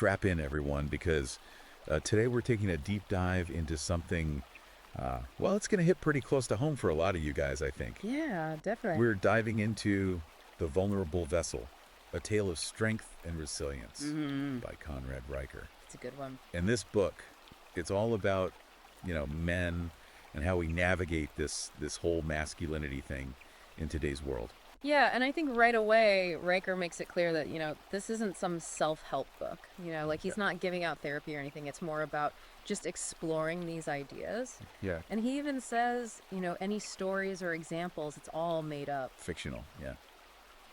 strap in, everyone, because today we're taking a deep dive into something, well, it's going to hit pretty close to home for a lot of you guys, I think. Yeah, definitely. We're diving into The Vulnerable Vessel, A Tale of Strength and Resilience by Conrad Riker. It's a good one. In this book, it's all about, men and how we navigate this whole masculinity thing in today's world. Yeah, and I think right away, Riker makes it clear that, this isn't some self-help book. He's not giving out therapy or anything. It's more about just exploring these ideas. Yeah. And he even says, any stories or examples, it's all made up. Fictional, yeah.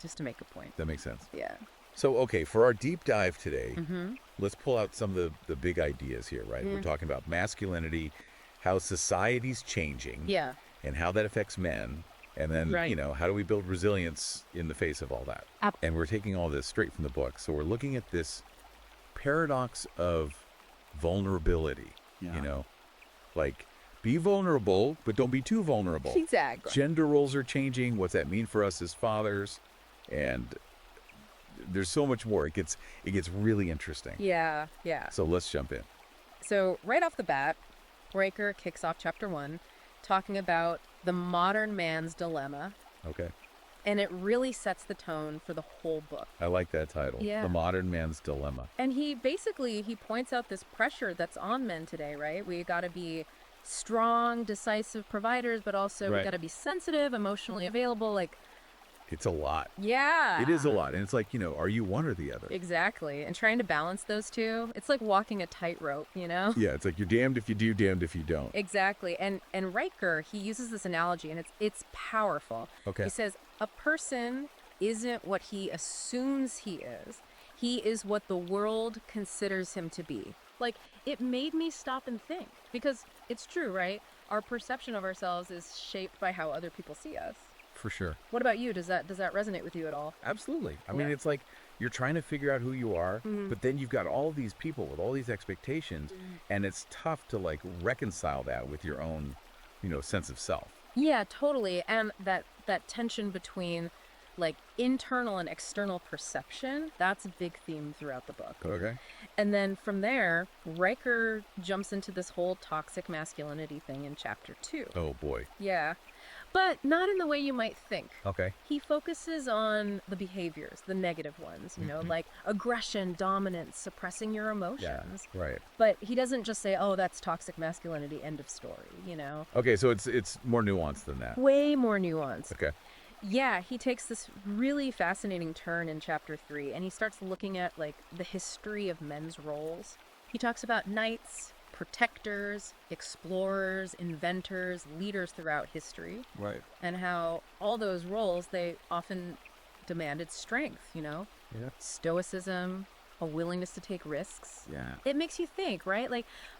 Just to make a point. That makes sense. Yeah. So, okay, for our deep dive today, let's pull out some of the big ideas here, right? We're talking about masculinity, how society's changing, Yeah. and how that affects men. And then, Right. How do we build resilience in the face of all that? And we're taking all this straight from the book. So we're looking at this paradox of vulnerability, like be vulnerable, but don't be too vulnerable. Exactly. Gender roles are changing. What's that mean for us as fathers? And there's so much more. It gets really interesting. Yeah, yeah. So let's jump in. So right off the bat, Riker kicks off chapter 1 talking about the modern man's dilemma. Okay. And it really sets the tone for the whole book. I like that title. Yeah. The Modern Man's Dilemma. And he points out this pressure that's on men today, right? We got to be strong, decisive providers, but also we got to be sensitive, emotionally available. It's a lot. Yeah. It is a lot. And it's like, are you one or the other? Exactly. And trying to balance those two, it's like walking a tightrope, Yeah, it's like you're damned if you do, damned if you don't. Exactly. And Riker, he uses this analogy, and it's powerful. Okay. He says, a person isn't what he assumes he is. He is what the world considers him to be. It made me stop and think, because it's true, right? Our perception of ourselves is shaped by how other people see us. For sure. What about you? Does that resonate with you at all? Absolutely. I mean, it's like you're trying to figure out who you are, but then you've got all these people with all these expectations, and it's tough to reconcile that with your own, sense of self. Yeah, totally. And that tension between internal and external perception, that's a big theme throughout the book. Okay. And then from there, Riker jumps into this whole toxic masculinity thing in chapter 2. Oh, boy. Yeah. But not in the way you might think. Okay. He focuses on the behaviors, the negative ones, like aggression, dominance, suppressing your emotions. Yeah, right. But he doesn't just say, oh, that's toxic masculinity, end of story, Okay, so it's more nuanced than that. Way more nuanced. Okay. Yeah, he takes this really fascinating turn in chapter 3, and he starts looking at the history of men's roles. He talks about knights, protectors, explorers, inventors, leaders throughout history. Right. And how all those roles, they often demanded strength, Yeah. stoicism, a willingness to take risks. Yeah. It makes you think, right?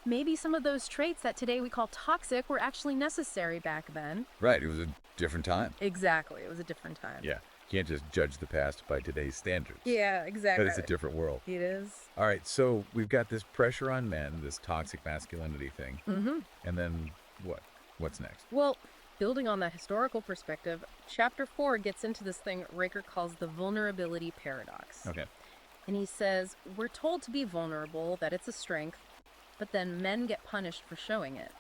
Maybe some of those traits that today we call toxic were actually necessary back then. Right. It was a different time. Exactly. It was a different time. Yeah. You can't just judge the past by today's standards. Yeah, exactly. But it's a different world. It is. All right, so we've got this pressure on men, this toxic masculinity thing. Mm-hmm. And then what? What's next? Well, building on that historical perspective, chapter 4 gets into this thing Riker calls the vulnerability paradox. Okay. And he says, we're told to be vulnerable, that it's a strength, but then men get punished for showing it.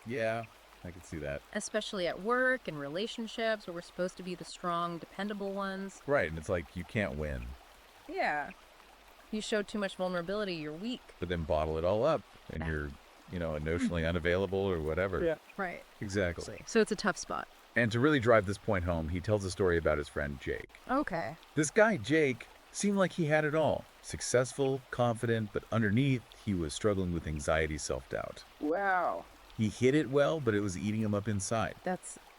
Yeah, I can see that. Especially at work and relationships where we're supposed to be the strong, dependable ones. Right, and it's like you can't win. Yeah. You show too much vulnerability, you're weak. But then bottle it all up and you're, emotionally unavailable or whatever. Yeah. Right. Exactly. So it's a tough spot. And to really drive this point home, he tells a story about his friend Jake. Okay. This guy, Jake, seemed like he had it all. Successful, confident, but underneath, he was struggling with anxiety, self-doubt. Wow. He hid it well, but it was eating him up inside.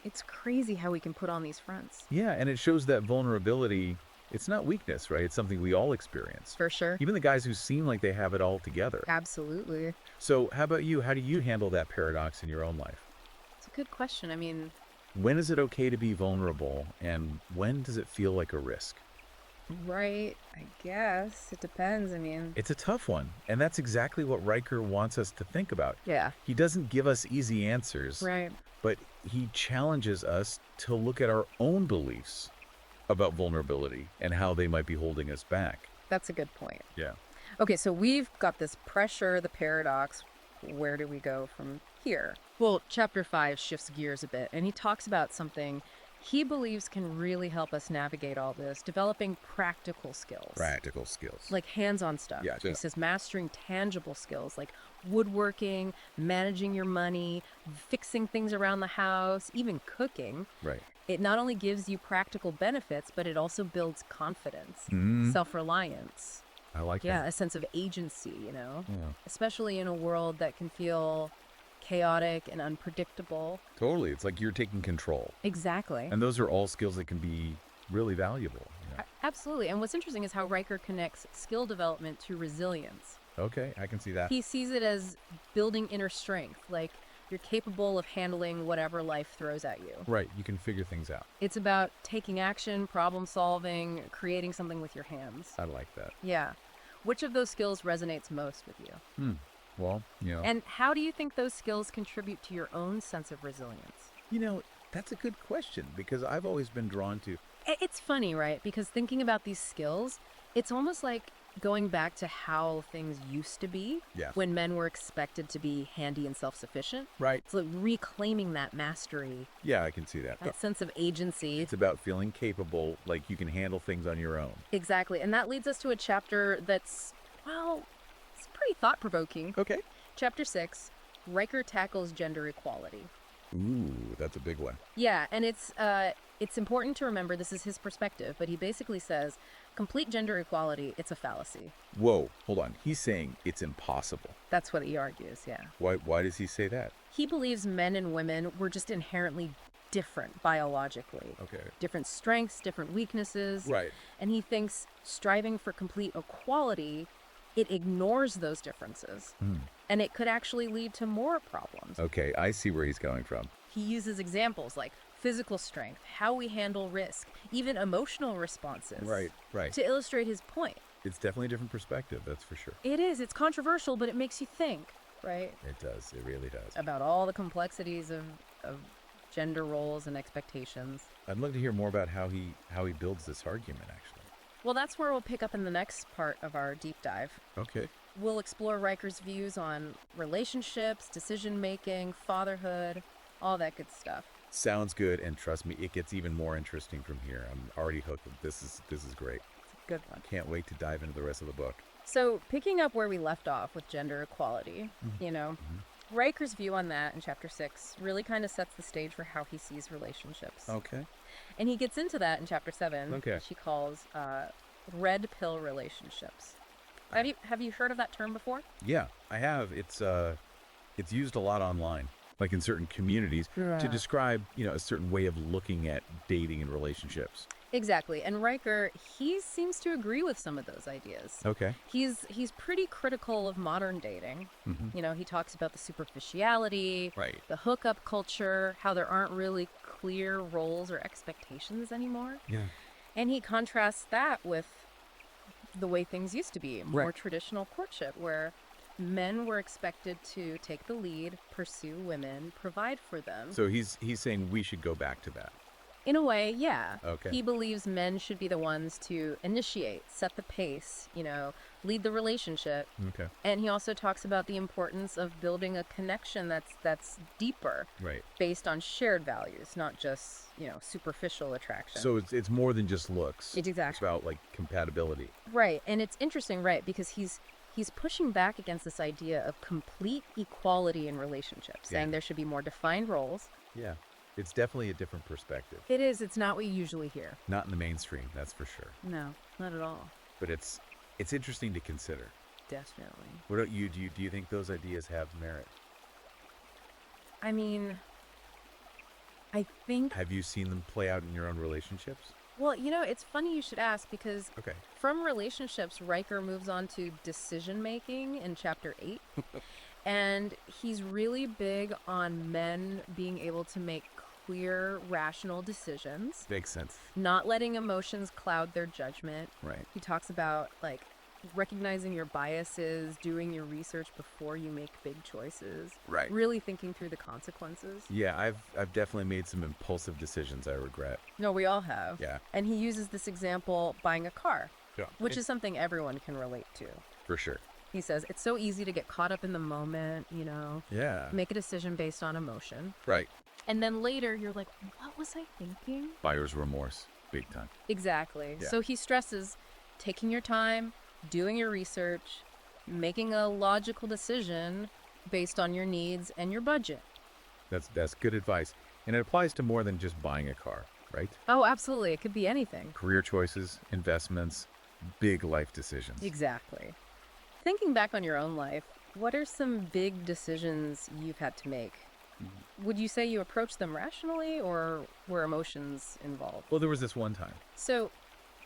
It's crazy how we can put on these fronts. Yeah, and it shows that vulnerability, it's not weakness, right? It's something we all experience. For sure. Even the guys who seem like they have it all together. Absolutely. So how about you? How do you handle that paradox in your own life? It's a good question. I mean, when is it okay to be vulnerable, and when does it feel like a risk? Right, I guess. It depends, I mean. It's a tough one, and that's exactly what Riker wants us to think about. Yeah. He doesn't give us easy answers, Right. but he challenges us to look at our own beliefs about vulnerability and how they might be holding us back. That's a good point. Yeah. Okay, so we've got this pressure, the paradox. Where do we go from here? Well, chapter 5 shifts gears a bit, and he talks about something he believes can really help us navigate all this, developing practical skills. Practical skills. Like hands-on stuff. Yeah, He says mastering tangible skills like woodworking, managing your money, fixing things around the house, even cooking. Right. It not only gives you practical benefits, but it also builds confidence, self-reliance. I like that. Yeah, a sense of agency, you know? Yeah. Especially in a world that can feel chaotic and unpredictable. Totally. It's like you're taking control. Exactly. And those are all skills that can be really valuable. Yeah. Absolutely. And what's interesting is how Riker connects skill development to resilience. Okay, I can see that. He sees it as building inner strength, like you're capable of handling whatever life throws at you. Right, you can figure things out. It's about taking action, problem solving, creating something with your hands. I like that. Yeah. Which of those skills resonates most with you? Well, And how do you think those skills contribute to your own sense of resilience? That's a good question because I've always been drawn to... It's funny, right? Because thinking about these skills, it's almost like going back to how things used to be when men were expected to be handy and self-sufficient. Right. It's like reclaiming that mastery. Yeah, I can see that. That sense of agency. It's about feeling capable, like you can handle things on your own. Exactly. And that leads us to a chapter that's, well, it's pretty thought-provoking. Okay. Chapter 6, Riker tackles gender equality. Ooh, that's a big one. Yeah, and it's important to remember this is his perspective, but he basically says complete gender equality, it's a fallacy. Whoa, hold on. He's saying it's impossible. That's what he argues, yeah. Why does he say that? He believes men and women were just inherently different biologically. Okay. Different strengths, different weaknesses. Right. And he thinks striving for complete equality, it ignores those differences. And it could actually lead to more problems. Okay, I see where he's going from. He uses examples like physical strength, how we handle risk, even emotional responses. Right. To illustrate his point. It's definitely a different perspective, that's for sure. It is. It's controversial, but it makes you think, right? It does. It really does. About all the complexities of gender roles and expectations. I'd love to hear more about how he builds this argument, actually. Well, that's where we'll pick up in the next part of our deep dive. Okay. We'll explore Riker's views on relationships, decision-making, fatherhood, all that good stuff. Sounds good, and trust me, it gets even more interesting from here. I'm already hooked. This is great. It's a good one. Can't wait to dive into the rest of the book. So, picking up where we left off with gender equality, Riker's view on that in Chapter 6 really kind of sets the stage for how he sees relationships. Okay. And he gets into that in Chapter 7, Okay. which he calls red pill relationships. Have you heard of that term before? Yeah, I have. It's used a lot online, like in certain communities, to describe, a certain way of looking at dating and relationships. Exactly. And Riker, he seems to agree with some of those ideas. Okay. He's pretty critical of modern dating. He talks about the superficiality, Right. the hookup culture, how there aren't really clear roles or expectations anymore. Yeah. And he contrasts that with the way things used to be, more traditional courtship, where men were expected to take the lead, pursue women, provide for them. So he's saying we should go back to that. In a way, yeah. Okay. He believes men should be the ones to initiate, set the pace, lead the relationship. Okay. And he also talks about the importance of building a connection that's deeper, Right. based on shared values, not just, superficial attraction. So it's more than just looks. Exactly. It's about like compatibility. Right. And it's interesting, right, because he's pushing back against this idea of complete equality in relationships, saying there should be more defined roles. Yeah. It's definitely a different perspective. It is. It's not what you usually hear. Not in the mainstream, that's for sure. No, not at all. But it's interesting to consider. Definitely. What about you? Do you think those ideas have merit? I mean, I think... Have you seen them play out in your own relationships? Well, it's funny you should ask because Okay. from relationships, Riker moves on to decision-making in Chapter 8. And he's really big on men being able to make clear, rational decisions. Makes sense. Not letting emotions cloud their judgment. Right. He talks about, recognizing your biases, doing your research before you make big choices. Right. Really thinking through the consequences. Yeah, I've definitely made some impulsive decisions I regret. No, we all have. Yeah. And he uses this example, buying a car, Yeah. which is something everyone can relate to. For sure. He says, it's so easy to get caught up in the moment, Yeah. make a decision based on emotion. Right. And then later you're like, what was I thinking? Buyer's remorse. Big time. Exactly. Yeah. So he stresses taking your time, doing your research, making a logical decision based on your needs and your budget. That's good advice. And it applies to more than just buying a car, right? Oh, absolutely. It could be anything. Career choices, investments, big life decisions. Exactly. Thinking back on your own life, what are some big decisions you've had to make? Would you say you approached them rationally or were emotions involved? Well, there was this one time. So,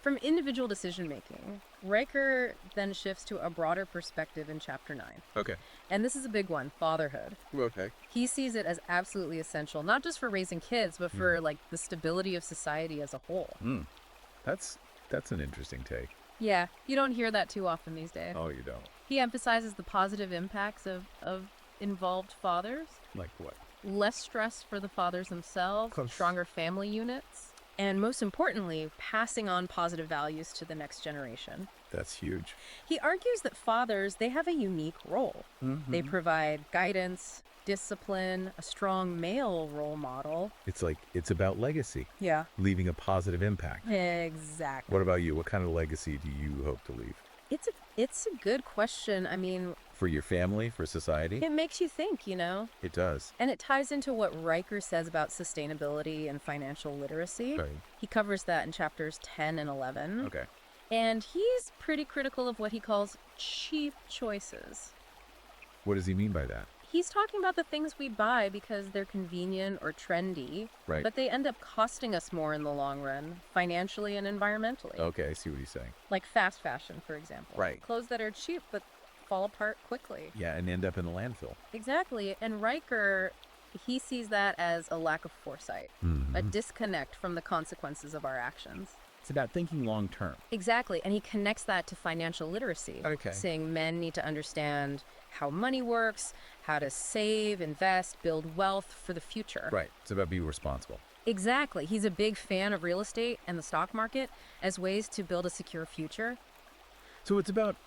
from individual decision making, Riker then shifts to a broader perspective in Chapter 9. Okay. And this is a big one, fatherhood. Okay. He sees it as absolutely essential, not just for raising kids, but for the stability of society as a whole. That's an interesting take. Yeah, you don't hear that too often these days. Oh, you don't? He emphasizes the positive impacts of involved fathers. Like what? Less stress for the fathers themselves, Close. stronger family units, and most importantly, passing on positive values to the next generation. That's huge. He argues that fathers, they have a unique role. They provide guidance, discipline, a strong male role model. It's about legacy. Yeah. Leaving a positive impact. Exactly. What about you? What kind of legacy do you hope to leave? It's a good question. I mean, For your family, for society? it makes you think, It does. And it ties into what Riker says about sustainability and financial literacy. Right. He covers that in chapters 10 and 11. Okay. And he's pretty critical of what he calls cheap choices. What does he mean by that? He's talking about the things we buy because they're convenient or trendy, Right. but they end up costing us more in the long run, financially and environmentally. Okay, I see what he's saying. Like fast fashion, for example. Right. Clothes that are cheap but fall apart quickly. Yeah, and end up in the landfill. Exactly. And Riker, he sees that as a lack of foresight, a disconnect from the consequences of our actions. It's about thinking long term. Exactly. And he connects that to financial literacy. Okay. Saying men need to understand how money works, how to save, invest, build wealth for the future. Right. It's about being responsible. Exactly. He's a big fan of real estate and the stock market as ways to build a secure future. So it's about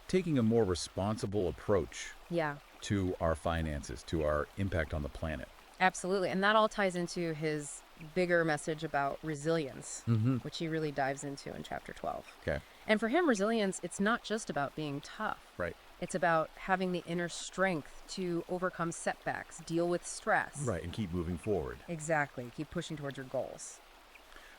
taking a more responsible approach Yeah, to our finances, to our impact on the planet. absolutely. And that all ties into his bigger message about resilience, which he really dives into in chapter 12. Okay. And for him, resilience, it's not just about being tough. Right. It's about having the inner strength to overcome setbacks, deal with stress. Right, and keep moving forward. Exactly. Keep pushing towards your goals.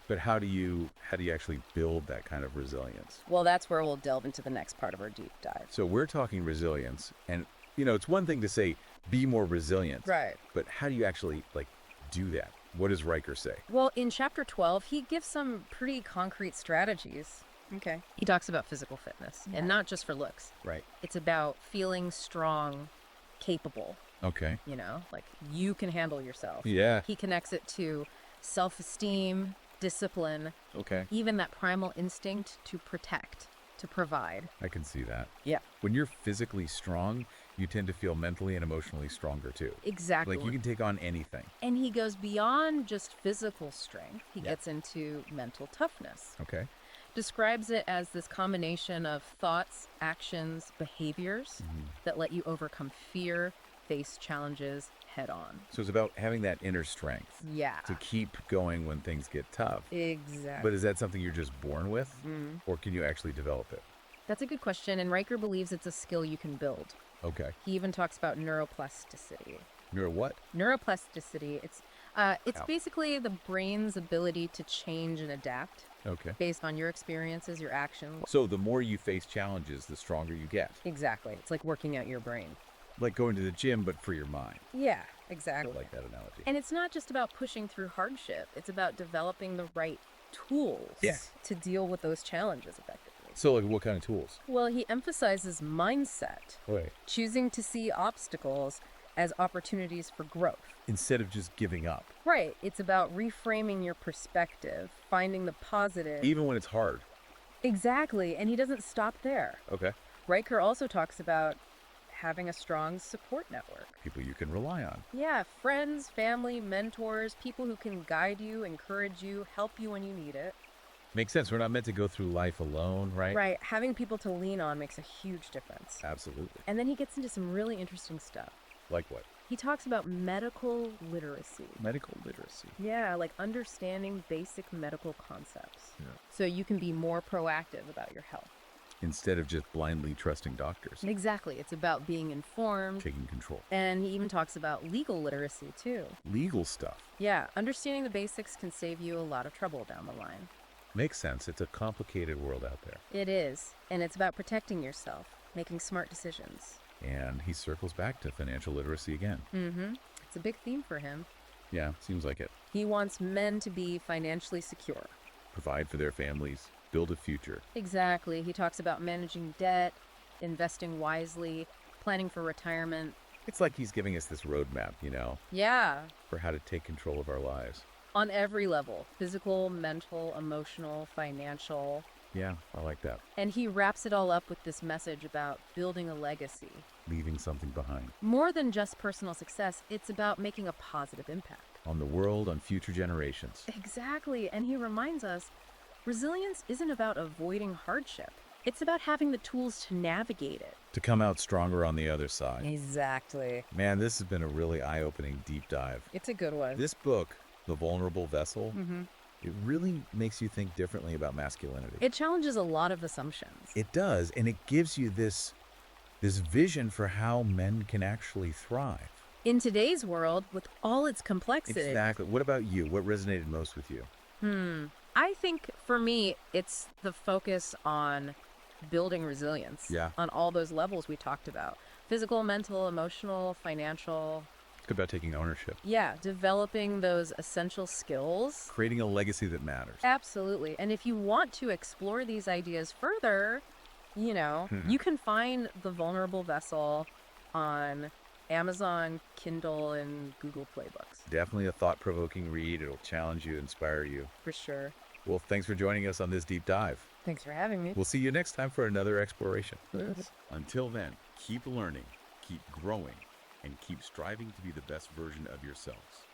But how do you actually build that kind of resilience? Well, that's where we'll delve into the next part of our deep dive. So we're talking resilience, and it's one thing to say be more resilient. Right. But how do you actually do that? What does Riker say? Well, in chapter 12, he gives some pretty concrete strategies. Okay. He talks about physical fitness, and not just for looks. Right. It's about feeling strong, capable, Okay. like you can handle yourself. Yeah. He connects it to self-esteem, discipline, Okay. even that primal instinct to protect, to provide. I can see that. Yeah. When you're physically strong, you tend to feel mentally and emotionally stronger too. Exactly. Like you can take on anything. And he goes beyond just physical strength. He Yeah. gets into mental toughness. Okay. Describes it as this combination of thoughts, actions, behaviors that let you overcome fear, face challenges head on. So it's about having that inner strength Yeah. to keep going when things get tough. Exactly. But is that something you're just born with? Or can you actually develop it? That's a good question, and Riker believes it's a skill you can build. Okay. He even talks about neuroplasticity. You're what? Neuroplasticity, it's How? basically the brain's ability to change and adapt Okay. based on your experiences, your actions. So the more you face challenges, the stronger you get. Exactly. It's like working out your brain. Like going to the gym, but for your mind. Yeah, I exactly. like that analogy. And it's not just about pushing through hardship. It's about developing the right tools to deal with those challenges effectively. So like what kind of tools? Well, he emphasizes mindset, Right. choosing to see obstacles as opportunities for growth. Instead of just giving up. Right. It's about reframing your perspective, finding the positive. Even when it's hard. Exactly. And he doesn't stop there. Okay. Riker also talks about having a strong support network. People you can rely on. Yeah, friends, family, mentors, people who can guide you, encourage you, help you when you need it. Makes sense. We're not meant to go through life alone, right? Right. Having people to lean on makes a huge difference. Absolutely. And then he gets into some really interesting stuff. Like what? He talks about medical literacy. Medical literacy. Yeah, like understanding basic medical concepts. Yeah. So you can be more proactive about your health. Instead of just blindly trusting doctors. Exactly. It's about being informed. Taking control. And he even talks about legal literacy, too. Legal stuff. Yeah, understanding the basics can save you a lot of trouble down the line. Makes sense. It's a complicated world out there. It is. And it's about protecting yourself, making smart decisions. And he circles back to financial literacy again. Mm-hmm. It's a big theme for him. Yeah, seems like it. He wants men to be financially secure. Provide for their families, build a future. Exactly. He talks about managing debt, investing wisely, planning for retirement. It's like he's giving us this roadmap, Yeah, for how to take control of our lives. on every level, physical, mental, emotional, financial. Yeah, I like that. And he wraps it all up with this message about building a legacy. Leaving something behind. More than just personal success, it's about making a positive impact. On the world, on future generations. Exactly. And he reminds us, resilience isn't about avoiding hardship. It's about having the tools to navigate it. To come out stronger on the other side. Exactly. Man, this has been a really eye-opening deep dive. It's a good one. This book, The Vulnerable Vessel, Mm-hmm. it really makes you think differently about masculinity. It challenges a lot of assumptions. It does, and it gives you this vision for how men can actually thrive. In today's world, with all its complexity. Exactly. What about you? What resonated most with you? I think for me, it's the focus on building resilience. Yeah. On all those levels we talked about. Physical, mental, emotional, financial. It's about taking ownership. Yeah, developing those essential skills. Creating a legacy that matters. Absolutely. And if you want to explore these ideas further, you can find The Vulnerable Vessel on Amazon, Kindle, and Google Play Books. Definitely a thought-provoking read. It'll challenge you, inspire you. For sure. Well, thanks for joining us on this deep dive. Thanks for having me. We'll see you next time for another exploration. Until then, keep learning, keep growing, and keep striving to be the best version of yourselves.